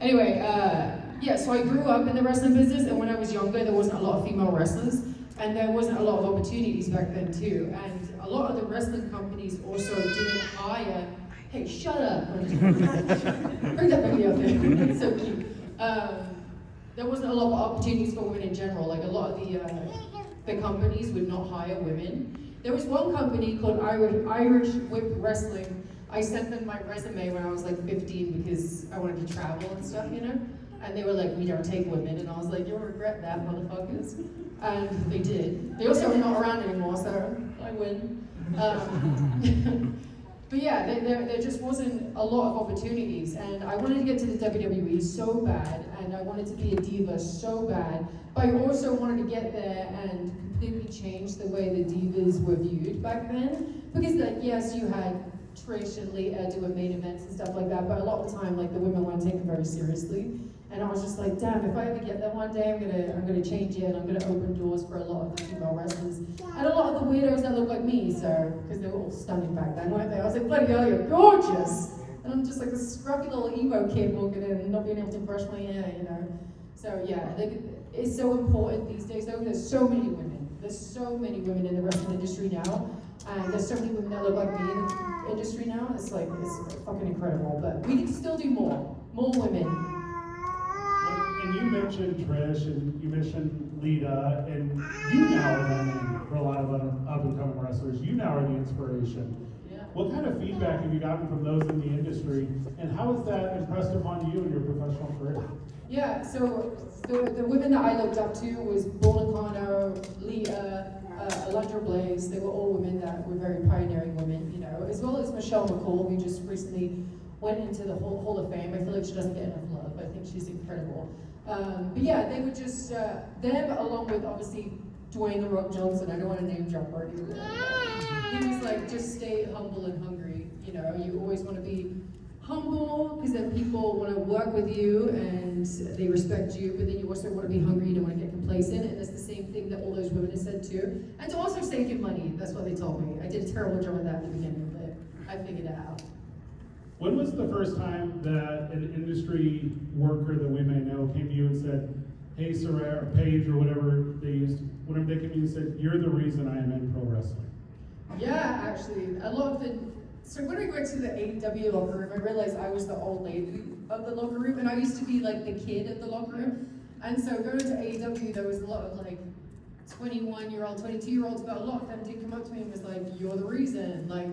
Anyway, yeah, so I grew up in the wrestling business, and when I was younger, there wasn't a lot of female wrestlers, and there wasn't a lot of opportunities back then too. And a lot of the wrestling companies also didn't hire. Hey, shut up! Bring that baby up there. It's so cute. There wasn't a lot of opportunities for women in general. Like a lot of the companies would not hire women. There was one company called Irish Whip Wrestling. I sent them my resume when I was like 15 because I wanted to travel and stuff, you know? And they were like, we don't take women. And I was like, you'll regret that, motherfuckers. And they did. They also are not around anymore, so I win. But yeah, there just wasn't a lot of opportunities. And I wanted to get to the WWE so bad, and I wanted to be a diva so bad. But I also wanted to get there and completely change the way the divas were viewed back then. Because like, yes, you had Trish and Lita doing main events and stuff like that, but a lot of the time, like the women weren't taken very seriously. And I was just like, damn, if I ever get there one day, I'm gonna change it, and I'm gonna open doors for a lot of the female wrestlers. And a lot of the weirdos that look like me, so, because they were all stunning back then, weren't they? I was like, bloody hell, you're gorgeous! And I'm just like this scruffy little emo kid walking in and not being able to brush my hair, you know? So yeah, like, it's so important these days though. There's so many women. There's so many women in the wrestling industry now. And there's so many women that look like me in the industry now. It's like, it's fucking incredible. But we can still do more. More women. And you mentioned Trish, and you mentioned Lita, and you now are running for a lot of up-and-coming wrestlers. You now are the inspiration. Yeah. What kind of feedback have you gotten from those in the industry, and how has that impressed upon you in your professional career? Yeah, so the women that I looked up to was Bull Nakano, Lita, Alundra Blaze. They were all women that were very pioneering women, you know, as well as Michelle McCool, who just recently went into the Hall of Fame. I feel like she doesn't get enough love. I think she's incredible. But yeah, they were just, them along with obviously Dwayne The Rock Johnson. I don't want to name drop or anything. He was like, just stay humble and hungry. You know, you always want to be humble because then people want to work with you and they respect you, but then you also want to be hungry, you don't want to get complacent, and that's the same thing that all those women have said too. And to also save your money, that's what they told me. I did a terrible job of that at the beginning, but I figured it out. When was the first time that an industry worker that we may know came to you and said, hey, Saraya, or Paige, or whatever they used, whenever they came to you and said, you're the reason I am in pro wrestling? Yeah, actually, a lot of the, so when I went to the AEW locker room, I realized I was the old lady of the locker room, and I used to be like the kid of the locker room. And so going to AEW, there was a lot of like 21-year-old, 22-year-olds, but a lot of them did come up to me and was like, you're the reason, like,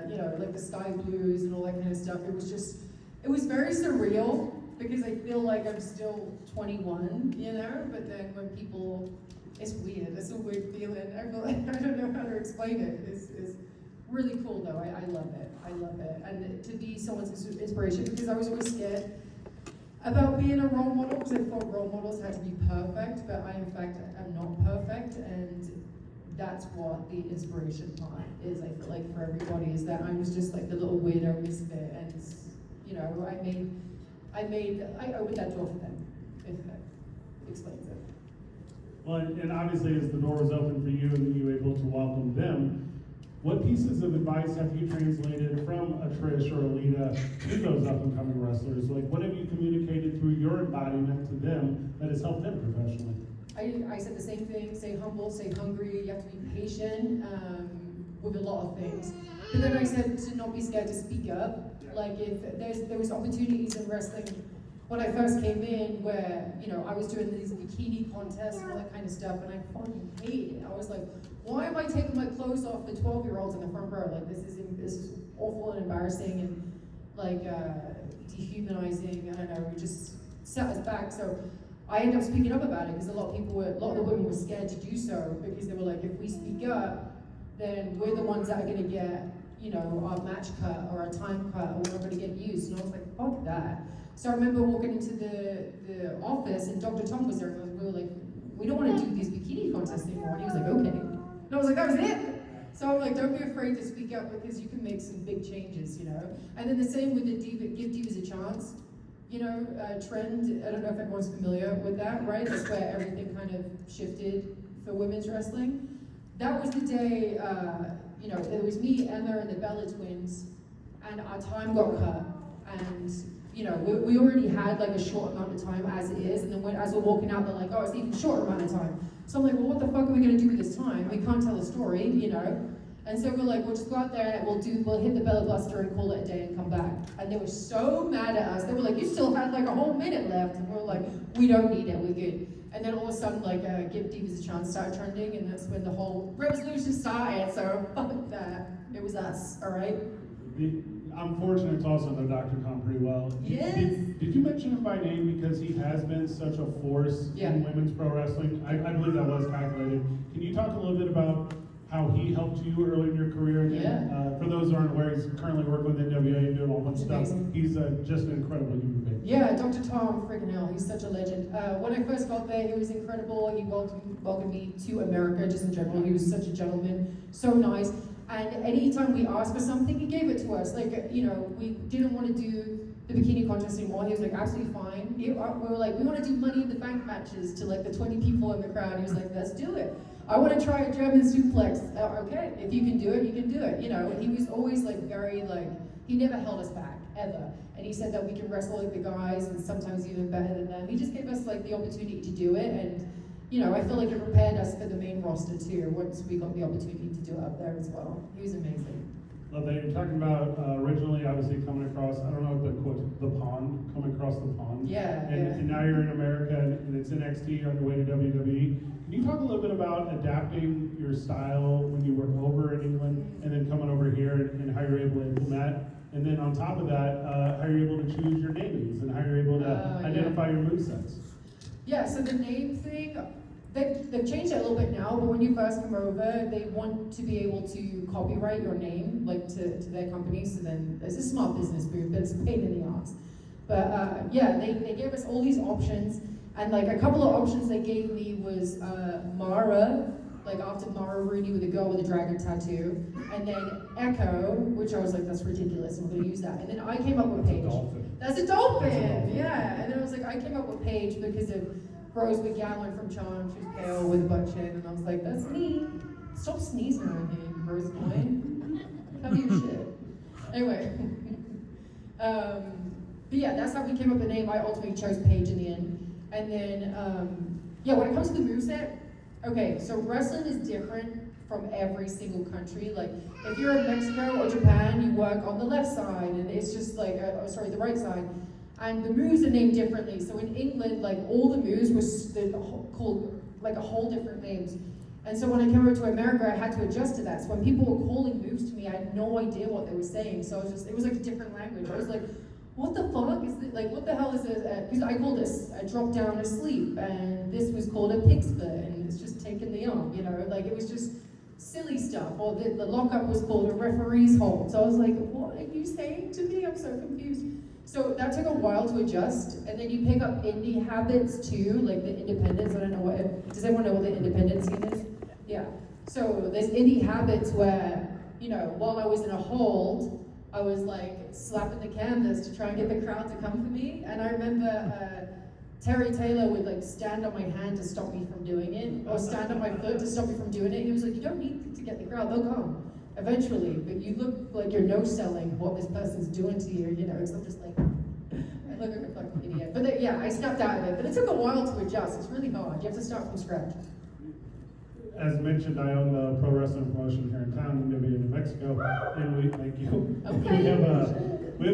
you know, like the Sky Blues and all that kind of stuff. It was just, it was very surreal because I feel like I'm still 21, you know, but then when people, it's weird, it's a weird feeling. I feel like, I don't know how to explain it. It's really cool though, I love it, I love it. And to be someone's inspiration, because I was always scared about being a role model, because I thought role models had to be perfect, but I in fact am not perfect, and that's what the inspiration part is. I feel like for everybody is that I was just like the little weirdo misfit, and you know, I opened that door for them, if that explains it. Well, and obviously as the door was open for you and you were able to welcome them, what pieces of advice have you translated from a Trish or a Lita to those up-and-coming wrestlers? Like, what have you communicated through your embodiment to them that has helped them professionally? I said the same thing, stay humble, stay hungry, you have to be patient with a lot of things. But then I said to not be scared to speak up. Like if there was opportunities in wrestling when I first came in where, you know, I was doing these bikini contests and all that kind of stuff, and I fucking hated it. I was like, why am I taking my clothes off for 12-year-olds in the front row? Like, this is awful and embarrassing and, like, dehumanizing. I don't know, it just set us back. So I ended up speaking up about it because a lot of the women were scared to do so because they were like, if we speak up, then we're the ones that are going to get, you know, our match cut or our time cut, or we're not going to get used. And I was like, fuck that. So I remember walking into the office and Dr. Tom was there, and we were like, we don't want to do these bikini contests anymore. And he was like, okay. And I was like, that was it. So I'm like, don't be afraid to speak up because you can make some big changes, you know? And then the same with the diva, give divas a chance. You know, trend, I don't know if everyone's familiar with that, right? That's where everything kind of shifted for women's wrestling. That was the day, you know, it was me, Emma, and the Bella twins, and our time got cut. And you know, we already had like a short amount of time as it is, and then as we're walking out, they're like, oh, it's an even shorter amount of time. So I'm like, well, what the fuck are we gonna do with this time? We can't tell a story, you know? And so we're like, we'll just go out there, we'll hit the Bella Buster and call it a day and come back. And they were so mad at us. They were like, you still had like a whole minute left. And we were like, we don't need it, we're good. And then all of a sudden, like, Give Divas a Chance started trending, and that's when the whole revolution started. So fuck that. It was us, all right? I'm fortunate to also know Dr. Khan pretty well. Yes. Did you mention him by name because he has been such a force in women's pro wrestling? I believe that was calculated. Can you talk a little bit about how he helped you early in your career? And, for those who aren't aware, he's currently working with NWA and doing a whole bunch of stuff. He's just an incredible human being. Yeah, Dr. Tom, freaking hell, he's such a legend. When I first got there, he was incredible. He welcomed me to America, just in general. He was such a gentleman, so nice. And anytime we asked for something, he gave it to us. Like, you know, we didn't want to do the bikini contest anymore. He was like, absolutely fine. We were like, we want to do Money in the Bank matches to like the 20 people in the crowd. He was like, let's do it. I want to try a German suplex. Okay, if you can do it, you can do it. You know, he was always like very like, he never held us back, ever. And he said that we can wrestle like the guys and sometimes even better than them. He just gave us like the opportunity to do it, and you know, I feel like it prepared us for the main roster too, once we got the opportunity to do it up there as well. He was amazing. Love that. You're talking about originally, obviously, coming across, I don't know the quote, the pond, coming across the pond. Yeah, and now you're in America, and it's NXT on your way to WWE. Can you talk a little bit about adapting your style when you were over in England, and then coming over here, and how you're able to implement? And then on top of that, how you're able to choose your namings, and how you're able to identify your movesets. Yeah, so the name thing, they've changed it a little bit now, but when you first come over, they want to be able to copyright your name, like to their company, so then it's a smart business move, but it's a pain in the ass. But yeah, they gave us all these options, and like a couple of options they gave me was Mara, like after Mara Rooney with a girl with a dragon tattoo, and then Echo, which I was like, that's ridiculous, I'm gonna use that. And then I came up with Paige. That's a dolphin, yeah. And then I was like, I came up with Paige because of Rose McGowan from Charm. She was pale with a butt chin, and I was like, that's me. Stop sneezing on me, Rose Boy. Cover your shit. Anyway. But yeah, that's how we came up with the name. I ultimately chose Paige in the end. And then, yeah, when it comes to the moveset, okay, so wrestling is different from every single country. Like, if you're in Mexico or Japan, you work on the left side, and it's just like, the right side. And the moves are named differently. So in England, like, all the moves were called like a whole different names. And so when I came over to America, I had to adjust to that. So when people were calling moves to me, I had no idea what they were saying. So it was like a different language. I was like, what the fuck is this? Like, what the hell is this? Because I called this a drop down asleep, and this was called a pig split, and it's just taking the arm, you know? Like, it was just silly stuff. Or the lockup was called a referee's hold. So I was like, what are you saying to me? I'm so confused. So that took a while to adjust, and then you pick up indie habits too, like the independence. I don't know does anyone know what the independence scene is? Yeah. So there's indie habits where, you know, while I was in a hold, I was like slapping the canvas to try and get the crowd to come for me. And I remember Terry Taylor would like stand on my hand to stop me from doing it, or stand on my foot to stop me from doing it. He was like, you don't need to get the crowd, they'll come eventually, but you look like you're no-selling what this person's doing to you, you know, so I'm just like, I look like a fucking idiot. But yeah, I snapped out of it, but it took a while to adjust. It's really hard. You have to start from scratch. As mentioned, I own the pro wrestling promotion here in town, in New Mexico, and we have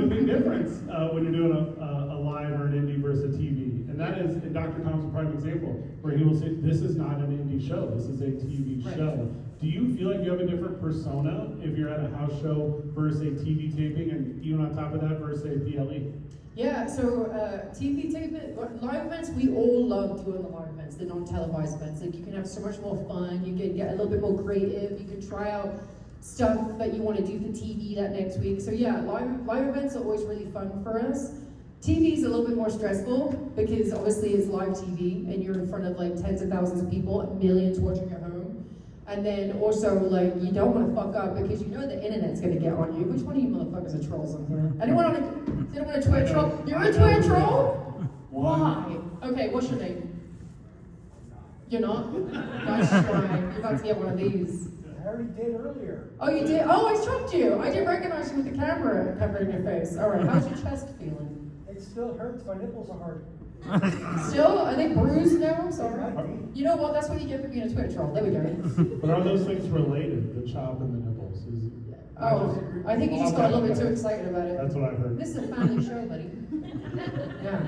a big difference when you're doing a live or an indie versus a TV, and that is, and Dr. Tom's a prime example, where he will say, this is not an indie show, this is a TV show. Do you feel like you have a different persona if you're at a house show versus a TV taping, and even on top of that versus a PLE? Yeah, so TV taping, live events, we all love doing the live events, the non-televised events. Like, you can have so much more fun, you can get a little bit more creative, you can try out stuff that you want to do for TV that next week. So yeah, live events are always really fun for us. TV is a little bit more stressful because obviously it's live TV and you're in front of like tens of thousands of people, millions watching at home. And then also, like, you don't want to fuck up because you know the internet's going to get on you. Which one of you motherfuckers are trolls on here? Anyone on a Twitter troll? You're a Twitter troll? Why? Okay, what's your name? You're not? Nice try. You're about to get one of these. I already did earlier. Oh, you did? Oh, I struck you. I didn't recognize you with the camera covering your face. All right, how's your chest feeling? It It still hurts. My nipples are hard. Still, are they bruised now? I'm sorry. You know what? That's what you get for being a Twitter troll. There we go. But are those things related, the chop and the nipples? Oh, I think you just got a little bit too excited about it. That's what I heard. This is a family show, buddy. Yeah.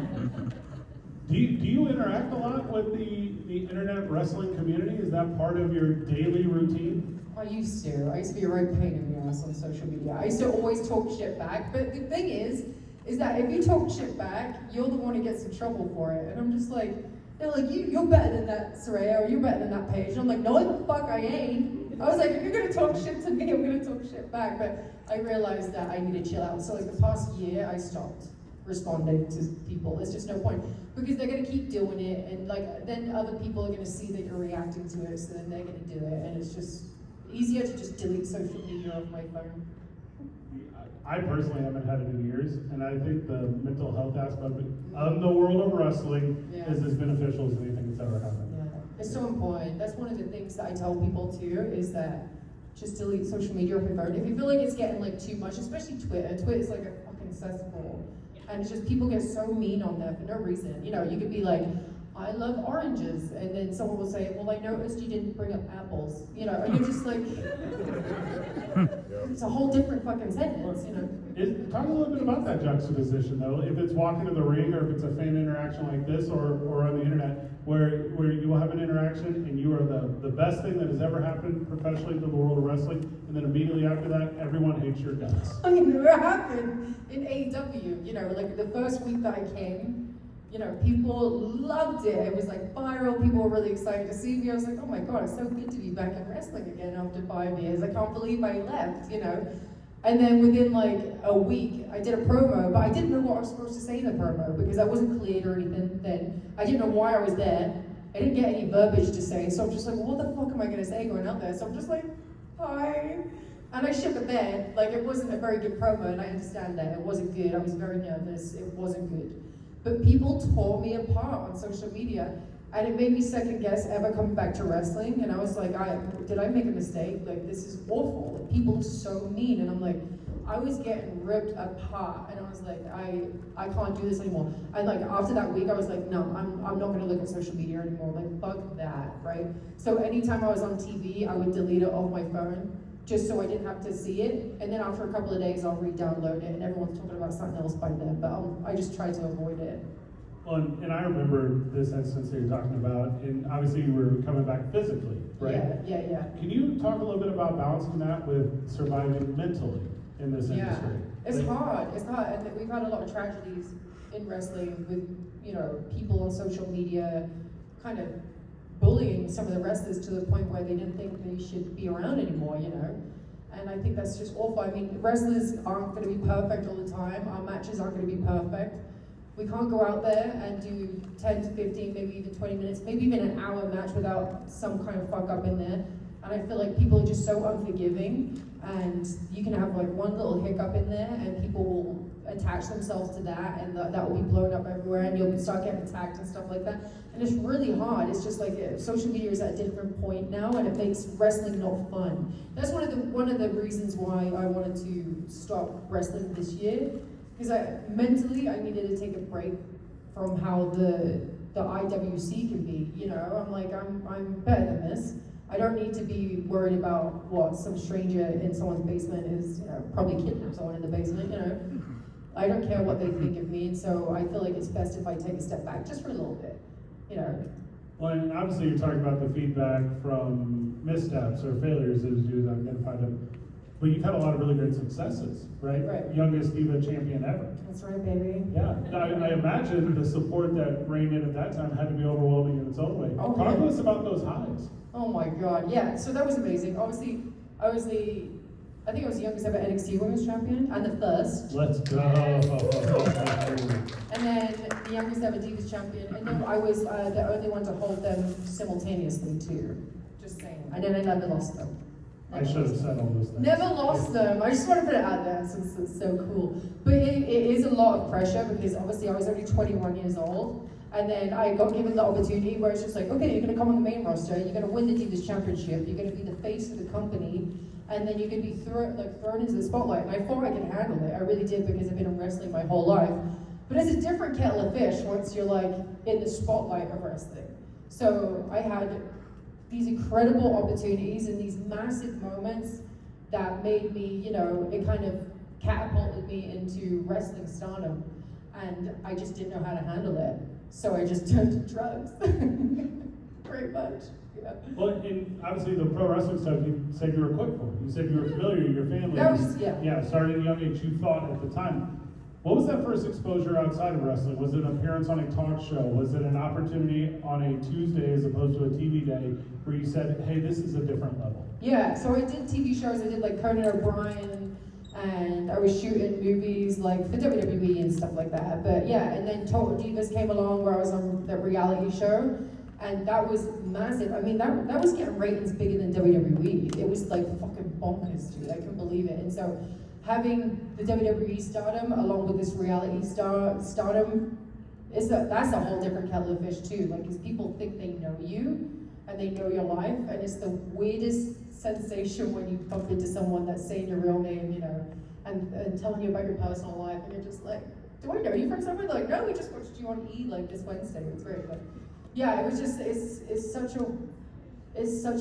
Do you interact a lot with the internet wrestling community? Is that part of your daily routine? I used to be a right pain in the ass on social media. I used to always talk shit back, but the thing is that if you talk shit back, you're the one who gets in trouble for it. And I'm just like, they're like, you're better than that, Saraya, or you're better than that page. And I'm like, no, the fuck I ain't. I was like, if you're gonna talk shit to me, I'm gonna talk shit back. But I realized that I need to chill out. So like the past year, I stopped responding to people. There's just no point, because they're gonna keep doing it, and like then other people are gonna see that you're reacting to it, so then they're gonna do it, and it's just easier to just delete social media off my phone. I personally haven't had it in years, and I think the mental health aspect of the world of wrestling is as beneficial as anything that's ever happened. Yeah, it's so important. That's one of the things that I tell people too, is that just delete social media off your phone. If you feel like it's getting like too much, especially Twitter. Twitter's like a fucking cesspool. And it's just people get so mean on there for no reason. You know, you could be like, I love oranges, and then someone will say, well, I noticed you didn't bring up apples. You know, and you're just like, it's a whole different fucking sentence, you know. Talk a little bit about that juxtaposition, though. If it's walking to the ring, or if it's a fan interaction like this, or on the internet, where you will have an interaction and you are the best thing that has ever happened professionally to the world of wrestling, and then immediately after that, everyone hates your guts. I mean, it happened in AEW, you know, like the first week that I came, you know, people loved it. It was like viral. People were really excited to see me. I was like, oh my God, it's so good to be back in wrestling again after 5 years. I can't believe I left, you know. And then within like a week, I did a promo, but I didn't know what I was supposed to say in the promo, because I wasn't cleared or anything then. I didn't know why I was there. I didn't get any verbiage to say, so I'm just like, well, what the fuck am I gonna say going out there? So I'm just like, hi. And I ship it there. Like, it wasn't a very good promo, and I understand that. It wasn't good. I was very nervous. It wasn't good. But people tore me apart on social media, and it made me second guess ever coming back to wrestling. And I was like, did I make a mistake? Like, this is awful. Like, people are so mean. And I'm like, I was getting ripped apart, and I was like, I can't do this anymore. And like after that week, I was like, no, I'm not gonna look at social media anymore. Like, fuck that, right? So anytime I was on TV, I would delete it off my phone, just so I didn't have to see it. And then after a couple of days, I'll re-download it, and everyone's talking about something else by then, but I just try to avoid it. Well, and I remember this instance that you're talking about, and obviously you were coming back physically, right? Yeah. Can you talk a little bit about balancing that with surviving mentally in this industry? It's hard, and we've had a lot of tragedies in wrestling with, you know, people on social media kind of bullying some of the wrestlers to the point where they didn't think they should be around anymore, you know? And I think that's just awful. I mean, wrestlers aren't going to be perfect all the time. Our matches aren't going to be perfect. We can't go out there and do 10 to 15, maybe even 20 minutes, maybe even an hour match without some kind of fuck up in there. And I feel like people are just so unforgiving, and you can have like one little hiccup in there and people will attach themselves to that, and that will be blown up everywhere, and you'll start getting attacked and stuff like that. And it's really hard. It's just like social media is at a different point now, and it makes wrestling not fun. That's one of the reasons why I wanted to stop wrestling this year, because mentally I needed to take a break from how the IWC can be. You know, I'm like, I'm better than this. I don't need to be worried about what some stranger in someone's basement is, you know, probably kidnapped someone in the basement, you know. I don't care what they think of me, and so I feel like it's best if I take a step back just for a little bit, you know. Well, and obviously you're talking about the feedback from missteps or failures as you identify them, but you've had a lot of really great successes, right? Right. Youngest Diva champion ever. That's right, baby. Yeah, I imagine the support that reigned in at that time had to be overwhelming in its own way. Oh, Talk yeah. to us about those highs. Oh my God, yeah. So that was amazing. Obviously, I think I was the youngest ever NXT Women's Champion, and the first. Let's go. And then the youngest ever Divas Champion, and then I was the only one to hold them simultaneously too. Just saying. And then I never lost them. I should have said all those things. Never lost them. I just want to put it out there since it's so cool. But it is a lot of pressure, because obviously I was only 21 years old. And then I got given the opportunity where it's just like, okay, you're going to come on the main roster, you're going to win the Divas Championship, you're going to be the face of the company, and then you're going to be thrown into the spotlight. And I thought I could handle it. I really did, because I've been in wrestling my whole life. But it's a different kettle of fish once you're like in the spotlight of wrestling. So I had these incredible opportunities and these massive moments that made me, you know, it kind of catapulted me into wrestling stardom. And I just didn't know how to handle it. So I just turned to drugs. Pretty much. Yeah. Well, and obviously the pro wrestling stuff, you said you were equipped for. You said you were familiar, your family. That was, yeah. Yeah, started at a young age, you thought at the time. What was that first exposure outside of wrestling? Was it an appearance on a talk show? Was it an opportunity on a Tuesday as opposed to a TV day where you said, hey, this is a different level? Yeah, so I did TV shows. I did like Conan O'Brien, and I was shooting movies like for WWE and stuff like that. But yeah, and then Total Divas came along where I was on the reality show, and that was massive. I mean, that was getting ratings bigger than WWE. It was like fucking bonkers, dude. I couldn't believe it. And so having the WWE stardom along with this reality stardom, that's a whole different kettle of fish too. Like, because people think they know you and they know your life, and it's the weirdest sensation when you bump into someone that's saying your real name, you know, and telling you about your personal life, and you're just like, do I know you from somewhere? Like, no, we just watched you on E like this Wednesday. It's great, but yeah, it was just it's such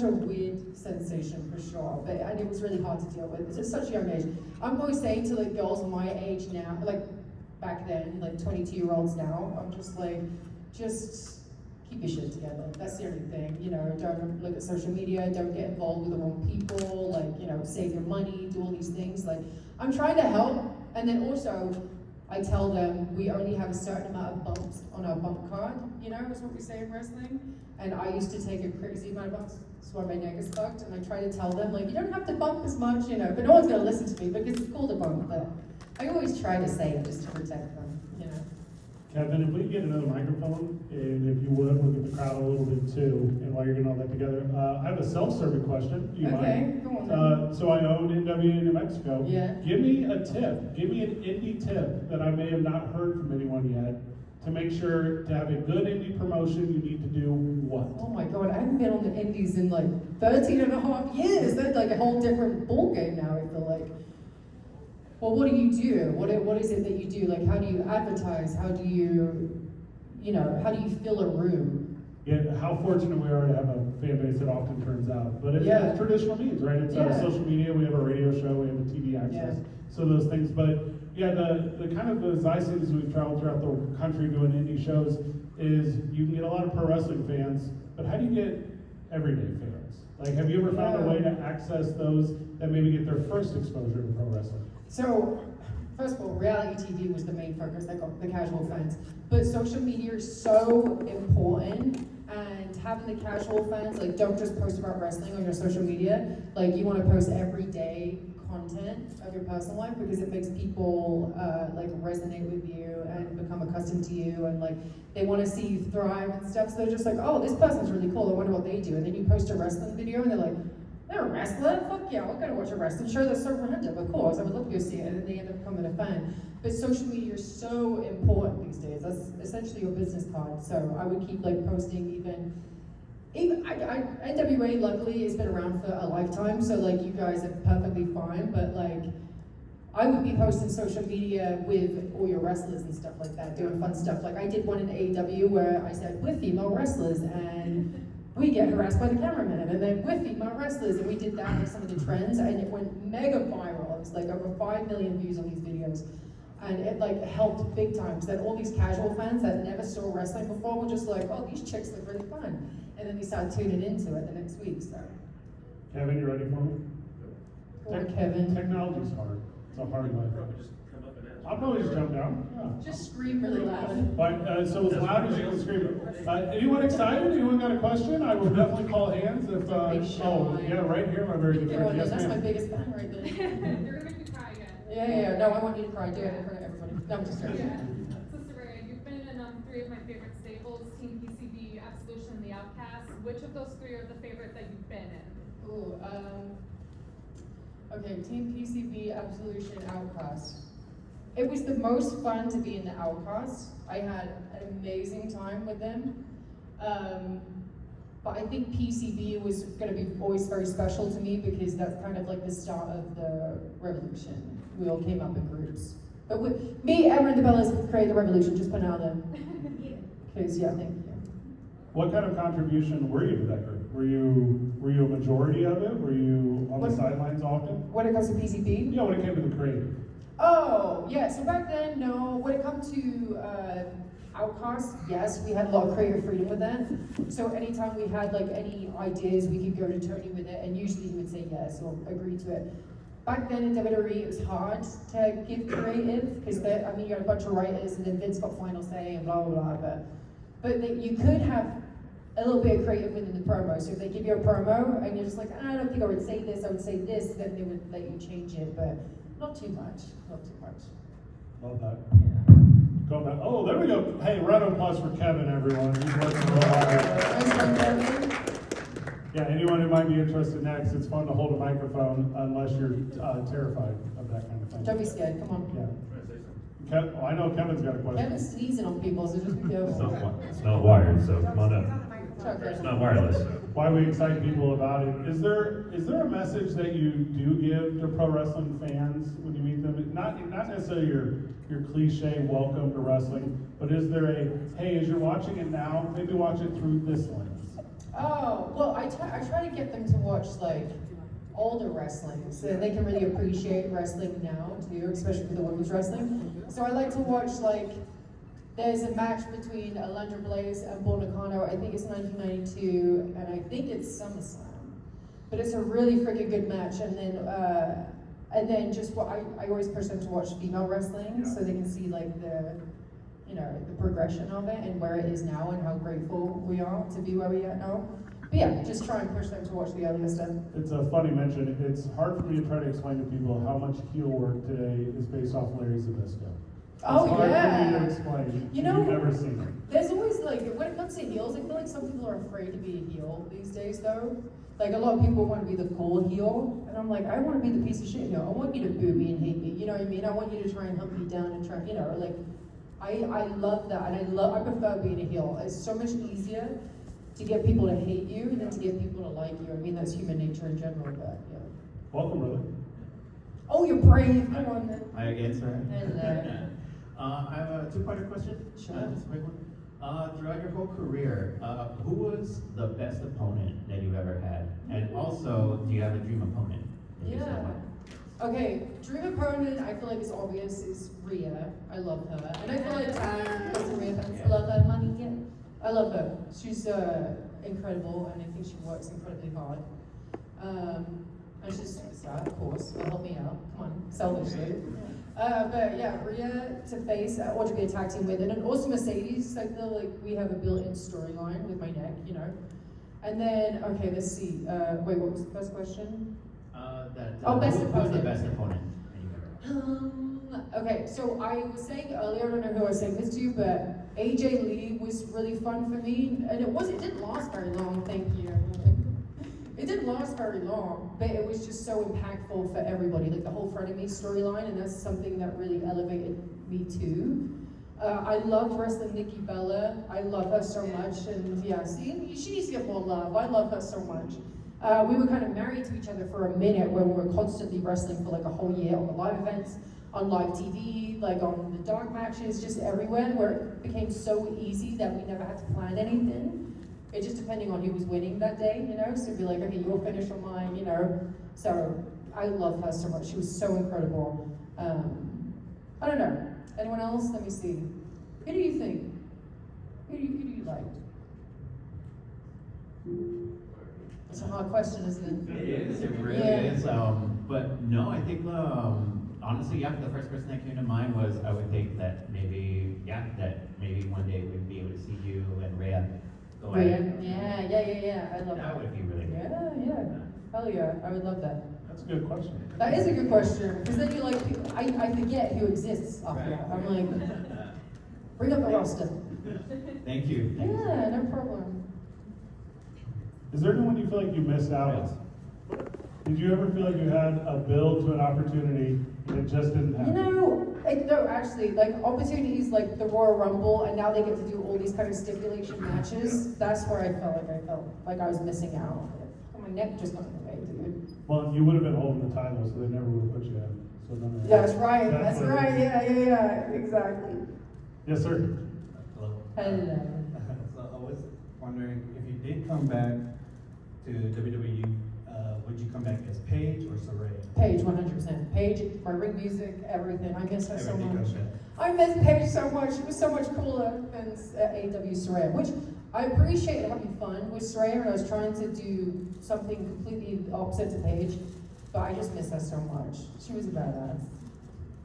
a weird sensation for sure, and it was really hard to deal with. It's at such a young age. I'm always saying to like girls my age now, like back then, like 22-year-olds now, I'm just like, just keep your shit together. That's the only thing, you know. Don't look at social media. Don't get involved with the wrong people. Like, you know, save your money. Do all these things. Like, I'm trying to help, and then also I tell them we only have a certain amount of bumps on our bump card. You know, is what we say in wrestling. And I used to take a crazy amount of bumps. That's why my neck is fucked. And I try to tell them, like, you don't have to bump as much, you know. But no one's gonna listen to me because it's cool to bump. But I always try to say it just to protect them, you know. Kevin, if we can get another microphone, and if you would, look at the crowd a little bit too, and while you're getting all that together, I have a self-serving question. Do you mind? Go on then. So I own NWA New Mexico. Yeah. Give me a tip. Give me an indie tip that I may have not heard from anyone yet to make sure to have a good indie promotion. You need to do what? Oh my God, I haven't been on the indies in like 13 and a half years. That's like a whole different ball game now, I feel like. Well, what do you do? What is it that you do? Like, how do you advertise? How do you know, how do you fill a room? Yeah, how fortunate we are to have a fan base that often turns out. But it's traditional means, right? It's social media, we have a radio show, we have a TV access, so those things. But yeah, the kind of, as I see as we've traveled throughout the country doing indie shows, is you can get a lot of pro wrestling fans, but how do you get everyday fans? Like, have you ever found a way to access those that maybe get their first exposure to pro wrestling? So, first of all, reality TV was the main focus that got the casual fans. But social media is so important, and having the casual fans, like, don't just post about wrestling on your social media. Like, you want to post everyday content of your personal life because it makes people like resonate with you and become accustomed to you, and like they want to see you thrive and stuff. So they're just like, oh, this person's really cool. I wonder what they do. And then you post a wrestling video, and they're like, they're a wrestler? Fuck yeah, I'm gonna watch a wrestling show. That's so random. Of course, I would love to go see it, and then they end up becoming a fan. But social media is so important these days. That's essentially your business card. So I would keep like posting even NWA luckily has been around for a lifetime, so like you guys are perfectly fine, but like I would be posting social media with all your wrestlers and stuff like that, doing fun stuff. Like I did one in AEW where I said, we're female wrestlers and we get harassed by the cameraman, and then we're female wrestlers, and we did that with some of the trends, and it went mega viral. It was like over 5 million views on these videos. And it like helped big time. So then all these casual fans that never saw wrestling before were just like, oh, these chicks look really fun. And then they started tuning into it the next week, so. Kevin, you ready for me? Go on, Kevin. Technology's hard. It's a hard life. Just come up and ask. I'll probably just jump down. Yeah. Just scream really loud. But, so as loud as you can scream. Anyone excited? Anyone got a question? I will definitely call hands if, oh, yeah, right here, my very good Go friend. on, Yes, that's my ma'am. biggest fan right there. You're gonna make me cry again. Yeah. No, I want you to cry. Do it in front of everybody. No, I'm just joking. Yeah. So Saraya, you've been in 3 of my favorite staples, Team PCB, Absolution, and The Outcast. Which of those 3 are the favorite that you've been in? Ooh, okay, Team PCB, Absolution, Outcast. It was the most fun to be in the Outcast. I had an amazing time with them. But I think PCB was going to be always very special to me because that's kind of like the start of the revolution. We all came up in groups. But me, Emma, and the Bellas created the revolution. Just put it out there. Because yeah, thank you. What kind of contribution were you to that group? Were you a majority of it? Were you on the sidelines often? When it comes to PCP? Yeah, when it came to the creative. Oh, yeah, so back then, no. When it comes to Outcast, yes, we had a lot of creative freedom with that. So anytime we had like any ideas, we could go to Tony with it, and usually he would say yes or agree to it. Back then in WWE, it was hard to give creative, because I mean, you had a bunch of writers, and then Vince got final say, and blah, blah, blah, but you could have a little bit of creative within the promo. So if they give you a promo, and you're just like, I don't think I would say this, I would say this, then they would let you change it, but not too much, not too much. Love that. Yeah. Go back. Oh, there we go. Hey, round of applause for Kevin, everyone. He's working real hard. Nice one, Kevin. Yeah, anyone who might be interested next, it's fun to hold a microphone unless you're terrified of that kind of thing. Don't be scared, come on. Yeah. Oh, I know Kevin's got a question. Kevin's sneezing on people, so just be careful. It's not wired, so come on up. It's okay. It's not wireless. Why we excite people about it. Is there a message that you do give to pro wrestling fans when you meet them? Not necessarily your cliche welcome to wrestling, but is there a, hey, as you're watching it now, maybe watch it through this lens? Oh, well, I try to get them to watch like older wrestling so that they can really appreciate wrestling now too, especially for the women's wrestling. So I like to watch like, there's a match between Alundra Blaze and Bull Nakano. I think it's 1992, and I think it's SummerSlam. But it's a really freaking good match. And then just what I always push them to watch female wrestling so they can see like the progression of it and where it is now and how grateful we are to be where we are now. But yeah, just try and push them to watch the earlier stuff. It's a funny mention. It's hard for me to try to explain to people how much heel work today is based off Larry Zbyszko. Oh, it's hard yeah. for me to explain. You know, You've never seen it. There's always like, when it comes to heels, I feel like some people are afraid to be a heel these days though. Like a lot of people want to be the cool heel, and I'm like, I want to be the piece of shit heel. I want you to boo me and hate me, you know what I mean? I want you to try and hump me down and try, like, I love that, and I prefer being a heel. It's so much easier to get people to hate you than to get people to like you. I mean, that's human nature in general, but yeah. Welcome, brother. Oh, you're brave, come on then. Hi again, sir. Hello. I have a two-parter question. Sure. Just a quick one. Throughout your whole career, who was the best opponent that you've ever had? And also, do you have a dream opponent? that you still Yeah. want? Okay, dream opponent, I feel like it's obvious, is Rhea. I love her. And I feel like Tam, because Rhea fans love her money. Yeah. I love her. She's incredible, and I think she works incredibly hard. And she's a superstar, of course. So help me out. Come on, selfishly. But yeah, Rhea to face, or to be a tag team with, and also Mercedes. I feel like we have a built-in storyline with my neck, And then, okay, let's see. Wait, what was the first question? Best best who's the opponent. best opponent that you've ever had? Okay, so I was saying earlier, I don't know who I was saying this to, but AJ Lee was really fun for me, and it didn't last very long, thank you. It didn't last very long, but it was just so impactful for everybody, like the whole frenemy storyline, and that's something that really elevated me too. I loved wrestling Nikki Bella. I love her so much, and yeah, see, she needs to get more love. I love her so much. We were kind of married to each other for a minute when we were constantly wrestling for like a whole year on the live events, on live TV, like on the dark matches, just everywhere, where it became so easy that we never had to plan anything. It just depending on who was winning that day, So it'd be like, okay, you'll finish on mine, So I love her so much. She was so incredible. I don't know. Anyone else? Let me see. Who do you think? Who do you like? It's a hard question, isn't it? It is, it really Yeah. is. But no, I think, honestly, the first person that came to mind was, I would think that maybe one day we'd be able to see you and Rhea go at it. Yeah. I love That would be really good. Yeah. Hell yeah, I would love that. That's a good question. That is a good question, because then you're like, I forget who exists up here. I'm like, bring up the roster. Thank you. Yeah, no problem. Is there anyone you feel like you missed out on? Did you ever feel like you had a build to an opportunity and it just didn't happen? No, actually, like opportunities like the Royal Rumble, and now they get to do all these kind of stipulation matches. That's where I felt like I was missing out. Oh, my neck just got in the way, dude. Well, you would have been holding the title, so they never would have put you in. So then Yeah, that's right, That's that's what it right, is. yeah, exactly. Yes, sir. Hello. Hello. So I was wondering if you did come back to WWE, would you come back as Paige or Saraya? Paige, 100%. Paige, my ring music, everything. I miss her so Everything much. comes back. I miss Paige so much. She was so much cooler than AW Saraya, which I appreciate having fun with Saraya, and I was trying to do something completely opposite to Paige, but I just miss her so much. She was a badass.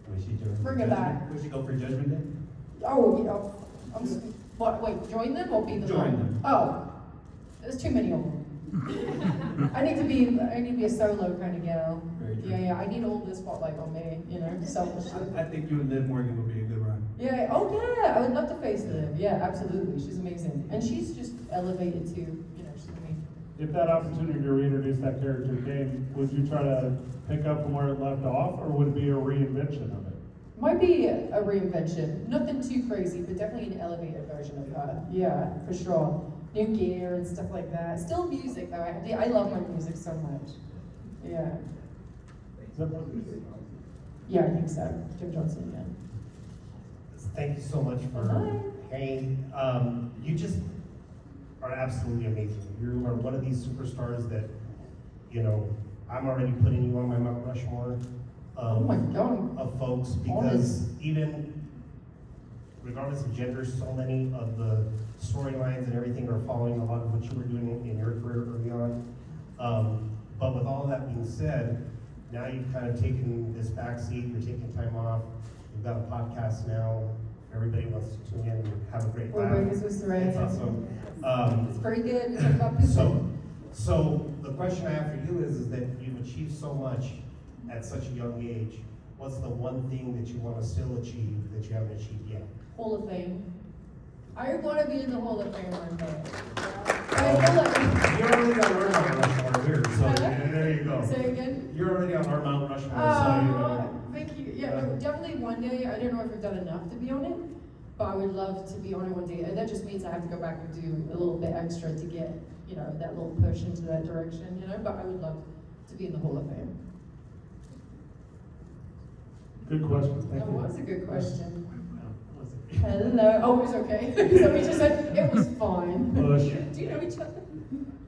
Would she join? Bring it back. Would she go for Judgment Day? Oh, what, wait, join them or be the Join one? them. Oh, there's too many of them. I need to be a solo kind of gal. Very true. Yeah, I need all the spotlight on me, selfishly. I think you and Liv Morgan would be a good run. Yeah, oh yeah, I would love to face Liv. Yeah, absolutely. She's amazing. And she's just elevated to, she's amazing. If that opportunity to reintroduce that character came, would you try to pick up from where it left off, or would it be a reinvention of it? Might be a reinvention. Nothing too crazy, but definitely an elevated version of her. Yeah, for sure. New gear and stuff like that. Still music though. I love my music so much. Yeah. Is that- Yeah, I think so. Jim Johnson, yeah. Thank you so much for Hi. hey. You just are absolutely amazing. You are one of these superstars that, I'm already putting you on my Mount Rushmore Oh my God. of folks because even regardless of gender, so many of the storylines and everything are following a lot of what you were doing in your career early on. But with all that being said, now you've kind of taken this backseat, you're taking time off, you've got a podcast now, everybody wants to tune in and have a great We're laugh. Vegas with Saraya. It's awesome. It's pretty good. We talk about people. So the question I have for you is that you've achieved so much at such a young age. What's the one thing that you want to still achieve that you haven't achieved yet? Hall of Fame. I want to be in the Hall of Fame one day. Hall of Fame. You're already on our Mount Rushmore here, so there you go. Say again. You're already on our Mount Rushmore, so Thank you. Yeah, no, definitely one day. I don't know if I've done enough to be on it, but I would love to be on it one day. And that just means I have to go back and do a little bit extra to get, that little push into that direction, But I would love to be in the Hall of Fame. Good question, thank That you. was a good question. Was it? Hello. Oh, it was okay. Somebody just said it was fine. Bush. Do you know each other?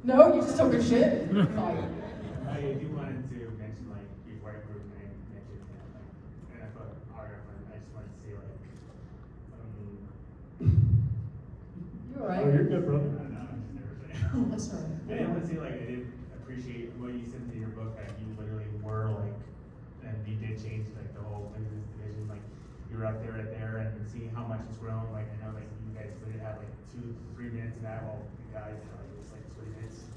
No, you just talking shit. Fine. I do wanted to mention, before I moved, I mentioned, and I put autograph on, I just wanted to say, You Oh, alright? you're good, I brother. don't know, I'm just nervous. That's all right. I did want to say, I did appreciate what you said in your book, that you literally were, and you did change, the whole business division, you were up there, and seeing how much it's grown, I know, you guys literally had, 2 to 3 minutes in that, while the guys had, it was 20 minutes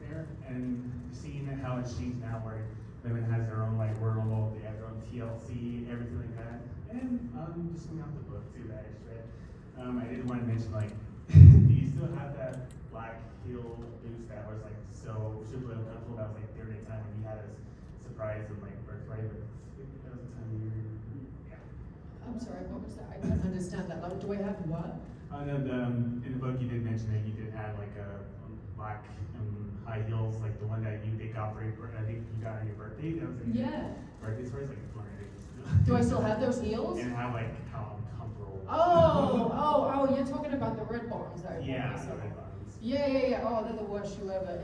there, and seeing how it's changed now, where women has their own, world, they have their own TLC, everything like that, and, just coming out the book, too, that I just read, I did want to mention, do you still have that black heel boost that was, so super uncomfortable, that was, their day time, when you had us surprised and, birthright, but that was the time you were, yeah. I'm sorry, what was that? I didn't understand that. Do I have what? No, in the book you did mention that you did have a black high heels, the one that they got for your birthday. I think you got on your birthday. That was Yeah. birthday stories, 200 days. Do I still have those heels? And how uncomfortable. Oh, you're talking about the red bottoms that I bought Yeah, myself. the red buttons. Yeah. Oh, they're the worst shoe ever.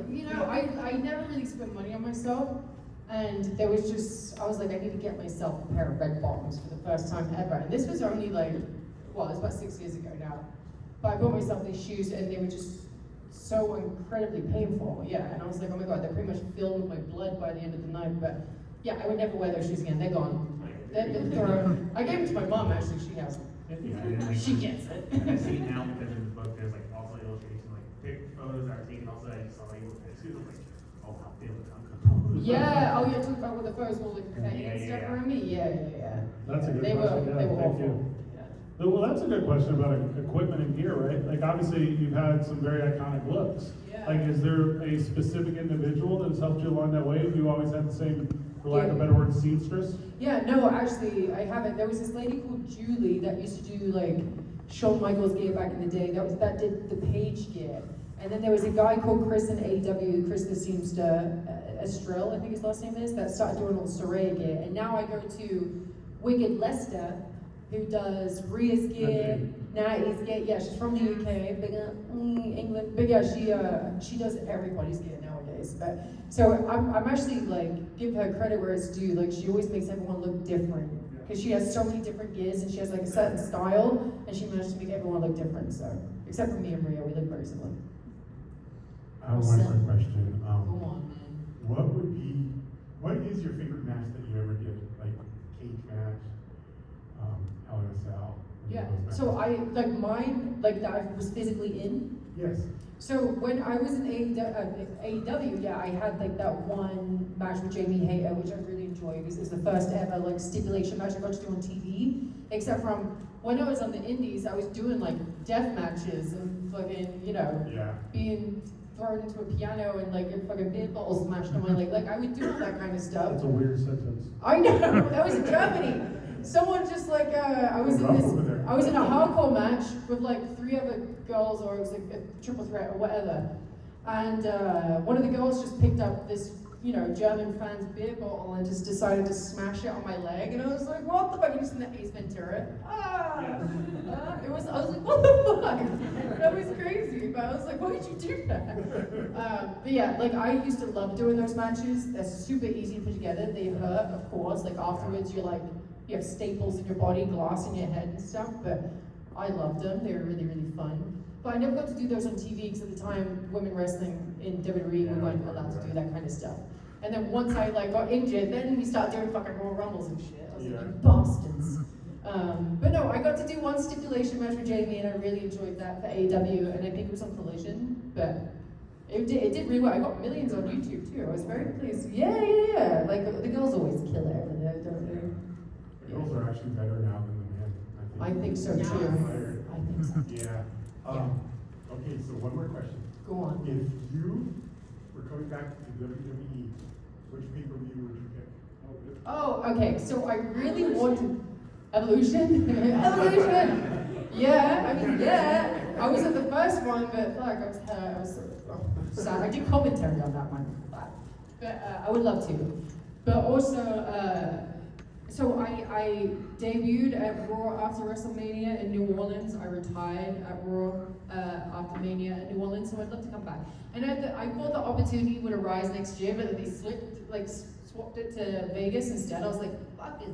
I never really spent money on myself. And there was I was I need to get myself a pair of red bottoms for the first time ever. And this was only it was about 6 years ago now. But I bought myself these shoes and they were just so incredibly painful. Yeah, and I was oh my God, they're pretty much filled with my blood by the end of the night. But yeah, I would never wear those shoes again. They're gone. They've been thrown. I gave them to my mom actually, she has them. Yeah, and She gets it. And I see now because in the book there's also illustrations, pic photos that are taken. Also, I just saw you with the shoes. I'm oh, how they look uncomfortable. Yeah, oh, you're talking about with the photos all the confetti and Yeah, stuff yeah. around me? Yeah. That's a good They question, yeah, they were thank awful. you. Yeah. Well, that's a good question about equipment and gear, right? Obviously, you've had some very iconic looks. Yeah. Is there a specific individual that's helped you along that way? Have you always had the same, for lack of a better word, seamstress? Yeah, no, actually, I haven't. There was this lady called Julie that used to do Shawn Michaels gear back in the day. That did the Page gear. And then there was a guy called Chris in AEW, Chris the Seamster, Estrell, I think his last name is, that started doing all Saraya gear. And now I go to Wicked Lester, who does Rhea's gear, Natty's gear. Yeah, she's from the UK, big England. But yeah, she does everybody's gear nowadays. But so I'm actually like, give her credit where it's due. Like she always makes everyone look different. Because she has so many different gears and she has like a certain style and she managed to make everyone look different. So, except for me and Rhea, we look very similar. I have one quick question. Go on, man. What is your favorite match that you ever did? Like cage match, Hell in a Cell? Yeah, so I, like mine, like that I was physically in. Yes. So when I was in AEW, yeah, I had like that one match with Jamie Hayter, which I really enjoyed because it was the first ever like stipulation match I got to do on TV. Except from when I was on the indies, I was doing like death matches and fucking, you know, being thrown into a piano and like fucking beer bottles smashed on my leg. Like I would do all that kind of stuff. That's a weird sentence. I know, that was in Germany. Someone just like, I was in a hardcore match with like 3 other girls, or it was like a triple threat or whatever. And one of the girls just picked up this, you know, German fan's beer bottle and just decided to smash it on my leg. And I was like, what the fuck? You just in the Ace Ventura? I was like, what the fuck? That was crazy. But I was like, why did you do that? But yeah, like I used to love doing those matches. They're super easy to put together. They hurt, of course. Like afterwards, you're like, you have staples in your body, glass in your head and stuff, but I loved them. They were really, really fun. But I never got to do those on TV because at the time, women wrestling in WWE, we weren't allowed to do that kind of stuff. And then once I like got injured, then we started doing fucking Royal Rumbles and shit. I was like, you bastards. But no, I got to do one stipulation match with Jamie and I really enjoyed that for AEW, and I think it was on Collision, but it did really well. I got millions on YouTube too. I was very pleased. Yeah. Like the girls always kill it over there, don't they? The girls are actually better now than the men, I think so too. I think so. Yeah. Okay, so one more question. Go on. If you were coming back to WWE, which pay-per-view would you pick? Oh, okay. So I really wanted Evolution. Evolution. Yeah. I mean, yeah. I was at the first one, but like I was sad. I did commentary on that one, but I would love to. But also. So I debuted at Raw after WrestleMania in New Orleans. I retired at Raw after Mania in New Orleans, so I'd love to come back. And I thought the opportunity would arise next year, but they swapped it to Vegas instead. I was like, fuck it.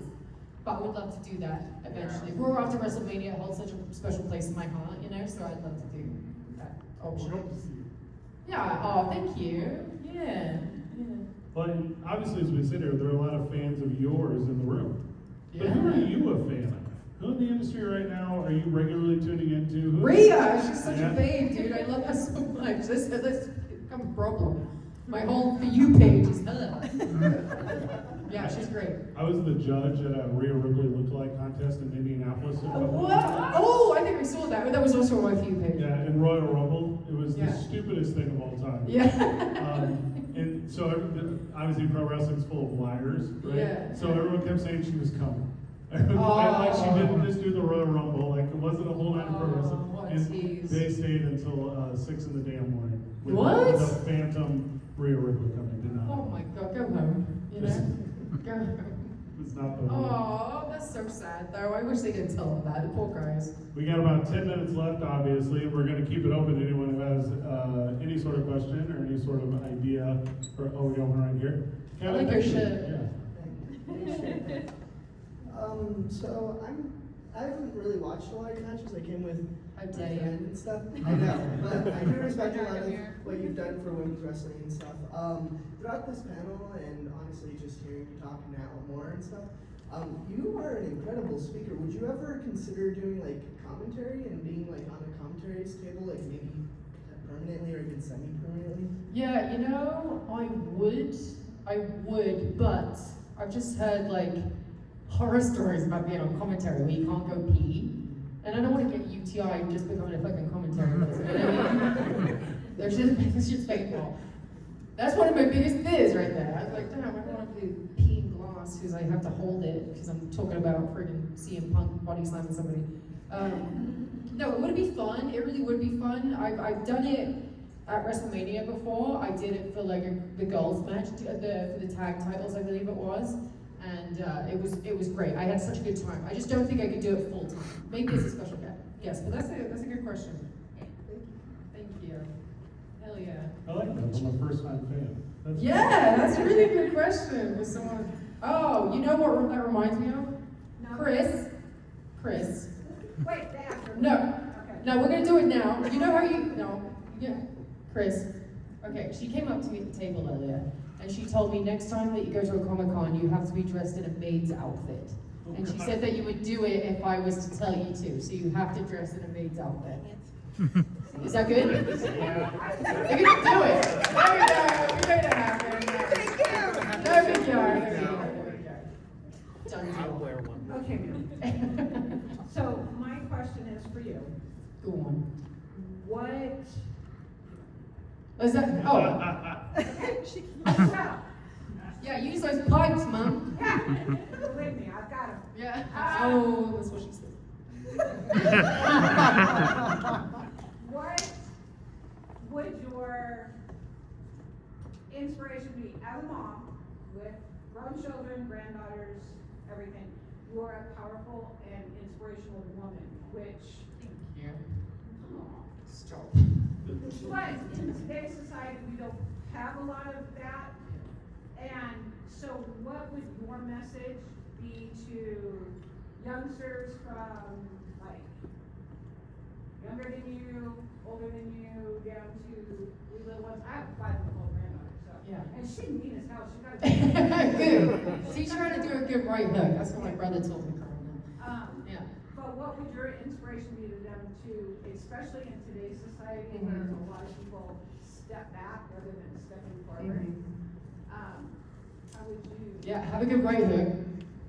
But I would love to do that eventually. Raw after WrestleMania holds such a special place in my heart, you know, so I'd love to do that option. Hope to see you. Yeah, oh, thank you. Yeah. But obviously, as we sit here, there are a lot of fans of yours in the room. But Yeah. who are you a fan of? Who in the industry right now are you regularly tuning into? Rhea, she's such a babe, dude. I love her so much. This become a problem. My whole For You page is her. Yeah, she's great. I was the judge at a Rhea Ripley lookalike contest in Indianapolis. What? Oh, I think I saw that. That was also on my For You page. Yeah, in Royal Rumble. It was Yeah. the stupidest thing of all time. Yeah. And so obviously pro wrestling's full of liars, right? Yeah. So everyone kept saying she was coming. Like she didn't just do the Royal Rumble, like it wasn't a whole night of pro wrestling. what a And tease. they stayed until 6 in the damn morning. With What? The phantom Rhea Ripley coming. Did not. Oh my god, go home. You know? Go home. It's not the one. Oh, that's so sad though. I wish they didn't tell them that. The poor guys. We got about 10 minutes left, obviously. We're going to keep it open to anyone who has any sort of question or any sort of idea. We got one right here. I like your shirt. Yeah. So I haven't really watched a lot of your matches. I came with How my dare you. friend and stuff. I know, but I do respect a lot of what you've done for women's wrestling and stuff. Throughout this panel, and honestly just hearing you talk now more and stuff, you are an incredible speaker. Would you ever consider doing like commentary and being like on a commentary table, like maybe permanently or even semi-permanently? Yeah, you know, I would, but I've just heard like horror stories about being on commentary where you can't go pee. And I don't want to get UTI just becoming a fucking commentary person. You know what I mean? It's just painful. That's one of my biggest fears right there. I was like, damn, I don't want to do pee in glass because I have to hold it because I'm talking about friggin' CM Punk body slamming somebody. No, it would be fun. It really would be fun. I've done it at WrestleMania before. I did it for like the girls match, for the tag titles, I believe it was, and it was great. I had such a good time. I just don't think I could do it full time. Maybe as a special guest. Yes, but that's a good question. Thank you. Hell yeah. I like that, I'm a first time fan. That's Yeah, that's a really good question. With someone. Oh, you know what that reminds me of? No. Chris. Wait, the actor. No. Okay. No, we're gonna do it now. You know how yeah, Chris. Okay, she came up to me at the table earlier, and she told me next time that you go to a Comic-Con, you have to be dressed in a maid's outfit. And she said that you would do it if I was to tell you to, so you have to dress in a maid's outfit. Is that good? You're gonna do it. There we go. We made it happen. There we go. Done deal. Okay, ma'am. So my question is for you. Go on. What? Is that? Oh. Shut up. Yeah, use those pipes, Mum. Yeah. Believe me, I've got them. Yeah. Oh, that's what she said. What would your inspiration be as a mom with grown children, granddaughters, everything? You are a powerful and inspirational woman, which. Thank you. Stop. But in today's society, we don't have a lot of that. And so what would your message be to youngsters from like younger than you, older than you, down to we little ones? I have a 5-month-old granddaughter, so. Yeah. And she's mean as hell. She's got a Good. She's trying to do a good right hook. That's what my brother told me growing up. Yeah. But what would your inspiration be to them to, especially in today's society where a lot of people step back rather than stepping forward? How would you? Yeah, have a good right hook.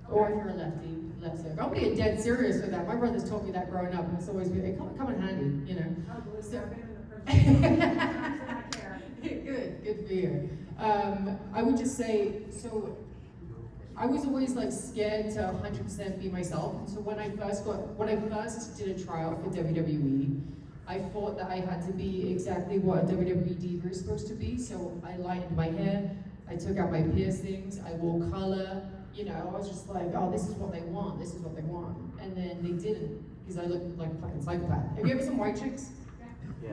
Or if you're a lefty, left hook. I'm being dead serious with that. My brother's taught me that growing up, and it's always been, it come in handy, you know. Oh, believe me, So- I've been in the person. I care. Good for you. I would just say, so I was always like scared to 100% be myself. And so when I first did a tryout for WWE, I thought that I had to be exactly what a WWE diva is supposed to be. So I lightened my hair, I took out my piercings, I wore color. You know, I was just like, oh, this is what they want, this is what they want. And then they didn't, because I looked like a fucking psychopath. Have you ever seen White Chicks?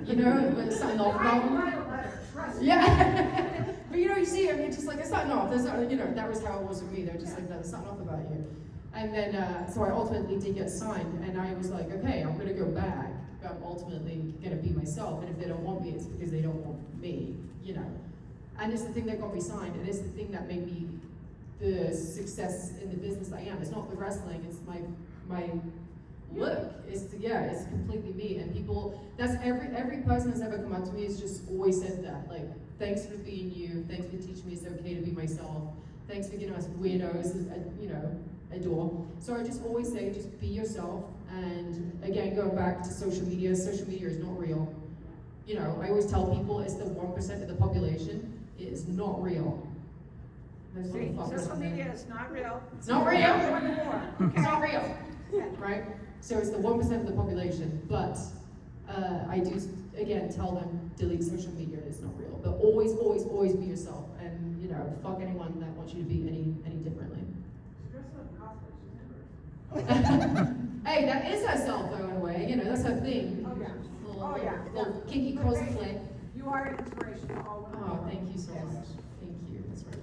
You know, there's something off about them. Write a letter, trust me. Yeah. But you know, you see, I mean, just like, there's something off. There's not, you know, that was how it was with me. They're just like, there's something off about you. And then, so I ultimately did get signed, and I was like, okay, I'm gonna go back, but I'm ultimately gonna be myself. And if they don't want me, it's because they don't want me, you know. And it's the thing that got me signed, and it's the thing that made me the success in the business I am. It's not the wrestling, it's my look. It's completely me. And people, that's every person that's ever come up to me has just always said that. Like, thanks for being you, thanks for teaching me it's okay to be myself, thanks for giving us weirdos, you know, adore. So I just always say, just be yourself. And again, going back to social media is not real. You know, I always tell people it's the 1% of the population. It is not real. There's See, motherfuckers social on there. media is not real. It's not real. Okay. It's not real, right? So it's the 1% of the population, but I do, again, tell them, delete social media, it's not real. But always, always, always be yourself, and, you know, fuck anyone that wants you to be any differently. She dresses up in cosplay, she's never. Hey, that is herself, though, in a way, you know, that's her thing. Oh, yeah. Little, Oh, yeah. little kinky But thank cosplay. you. You are an inspiration to all women. Oh, thank you so Yes. much. Thank you, that's right.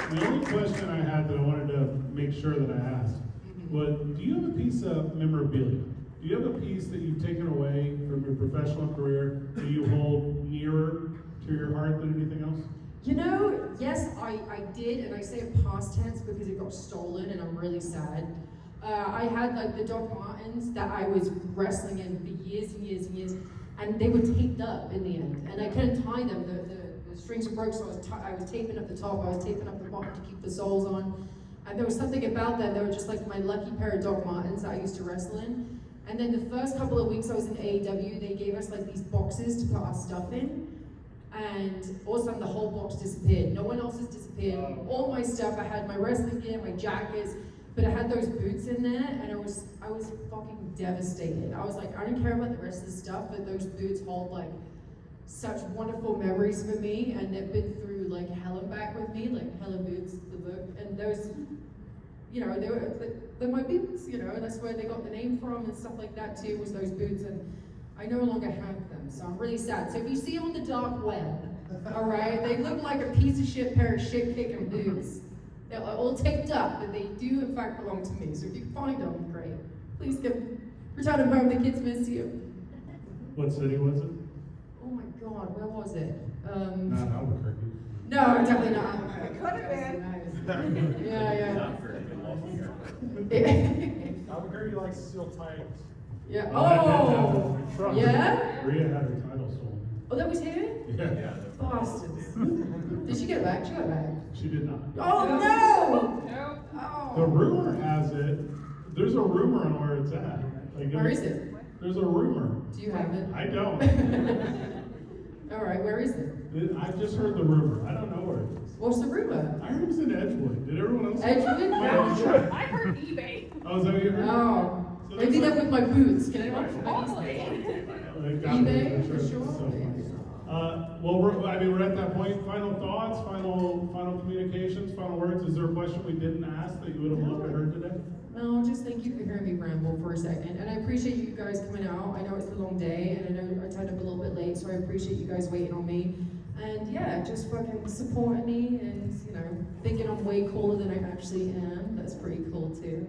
The only question I had that I wanted to make sure that I asked was, do you have a piece of memorabilia? Do you have a piece that you've taken away from your professional career that you hold nearer to your heart than anything else? You know, yes, I did, and I say it past tense because it got stolen, and I'm really sad. I had like the Doc Martens that I was wrestling in for years and years and years, and they were taped up in the end, and I couldn't tie them. The strings were broke, so I was taping up the top, I was taping up the bottom to keep the soles on. And there was something about them, they were just like my lucky pair of Doc Martens that I used to wrestle in. And then the first couple of weeks I was in AEW, they gave us like these boxes to put our stuff in. And all of a sudden the whole box disappeared. No one else's disappeared. All my stuff, I had my wrestling gear, my jackets, but I had those boots in there, and I was fucking devastated. I was like, I don't care about the rest of the stuff, but those boots hold like such wonderful memories for me, and they've been through like hell and back with me, like Hella Boots, the book, and those, you know, they're my boots, you know, that's where they got the name from and stuff like that too, was those boots, and I no longer have them, so I'm really sad. So if you see on the dark web, all right, they look like a piece of shit pair of shit-kicking boots. They're all taped up, but they do in fact belong to me, so if you find them, great. Please return them home, the kids miss you. What city was it? Oh my God, where was it? Not Albuquerque. No, definitely not. It could have been. Yeah. Not for Albuquerque likes steel tight. Yeah. Oh, Oh, yeah? Rhea had her title stolen. Oh, that was here? Yeah. Bastards. Did she get it back? She got it back. She did not. Oh no! Nope. Oh. The rumor has it, there's a rumor on where it's at. Like, Where is it? There's a rumor. Do you have it? I don't. All right, where is it? I just heard the rumor. I don't know where it is. What's the rumor? I heard it was in Edgewood. Did everyone else? Edgewood? Yeah. I heard eBay. Oh, is that what you heard? Oh. So Maybe that's that with my boots. Can anyone? Totally. Like, got me, eBay, I'm sure for it's sure. so funny. Well, we're at that point. Final thoughts, final communications, final words. Is there a question we didn't ask that you would have loved to heard today? No, just thank you for hearing me ramble for a second. And I appreciate you guys coming out. I know it's a long day, and I know I turned up a little bit late, so I appreciate you guys waiting on me. And yeah, just fucking supporting me and, you know, thinking I'm way cooler than I actually am. That's pretty cool too.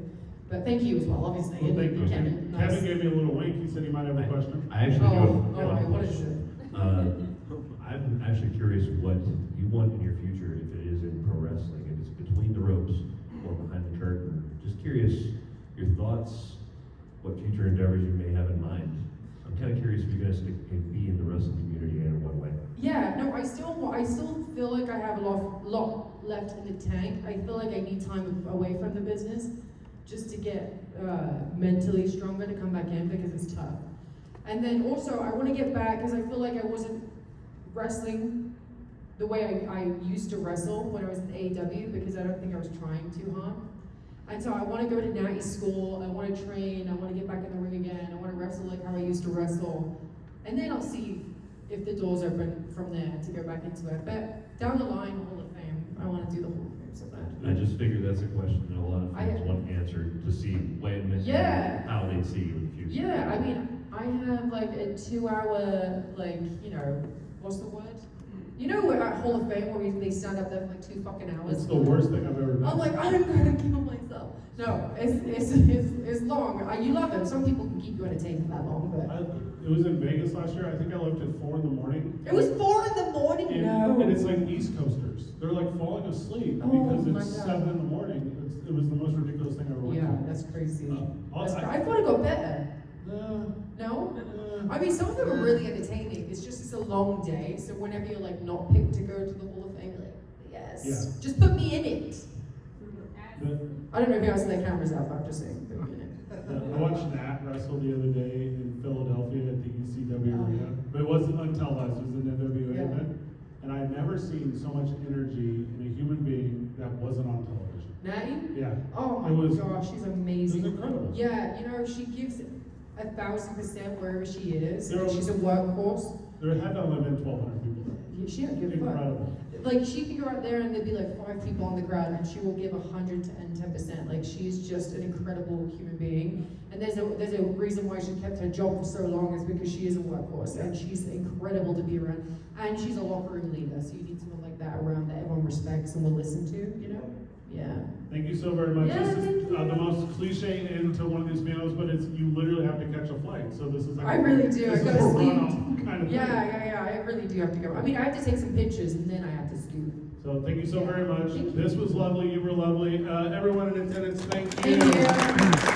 But thank you as well, obviously. Well, thank you. Kevin, nice. Kevin gave me a little wink. He said he might have a question. I actually Oh, do. all right, what is it? I'm actually curious what you want in your future, if it is in pro wrestling, if it's between the ropes or behind the curtain. Just curious, your thoughts, what future endeavors you may have in mind. I'm kind of curious if you're going to be in the wrestling community and in what way. Yeah, no, I still feel like I have a lot left in the tank. I feel like I need time away from the business just to get mentally stronger to come back in because it's tough. And then also I want to get back because I feel like I wasn't wrestling the way I used to wrestle when I was in AEW because I don't think I was trying too hard. And so I want to go to Natty school, I want to train, I want to get back in the ring again, I want to wrestle like how I used to wrestle. And then I'll see if the door's open from there to go back into it. But down the line, Hall of Fame, I want to do the Hall of Fame so bad. I just figured that's a question that a lot of fans want answered to see when and how they see you in the future. Yeah, I mean, I have like a 2-hour, like, you know, what's the word? You know at Hall of Fame where they stand up there for like 2 fucking hours? It's the worst thing I've ever done. I'm like, I'm gonna kill myself. No, it's long. You love it. Some people can keep you entertained for that long, but It was in Vegas last year. I think I left at 4 in the morning. it was 4 in the morning. And, No. and it's like East Coasters. They're like falling asleep Oh because my it's God. 7 in the morning. It was the most ridiculous thing I ever went Yeah, to. that's crazy. I I thought it got better. No. I mean, some of them are really entertaining. It's just it's a long day, so whenever you're like not picked to go to the Hall of Fame, you're like, yes, Yeah. just put me in it. The- I don't know if you guys see their cameras out, but I'm just saying, put me in it. I watched Nat wrestle the other day in Philadelphia at the ECW Oh. arena, but it wasn't untelevised. It was an NWA Yeah. event, and I'd never seen so much energy in a human being that wasn't on television. Natty? Yeah. Oh my It was- gosh, she's amazing. it was incredible. Yeah, you know, she gives 1,000% wherever she is. There And was- she's a workhorse. There had to have been 1,200 people there. Yeah, she don't give a fuck. Incredible. Like she can go out there and there'd be like 5 people on the crowd and she will give 110%. Like she's just an incredible human being. And there's a reason why she kept her job for so long is because she is a workhorse and she's incredible to be around. And she's a locker room leader, so you need someone like that around that everyone respects and will listen to, you know? Yeah. Thank you so very much. Yeah, This is thank you. the most cliche into one of these panels, but it's you literally have to catch a flight. So this is like I really do. I This is gotta a sleep. run-off kind of thing. Yeah. I really do have to go. I mean, I have to take some pictures and then I have to scoot. So thank you so very much. Thank you. This was lovely. You were lovely. Everyone in attendance, thank you. Thank you.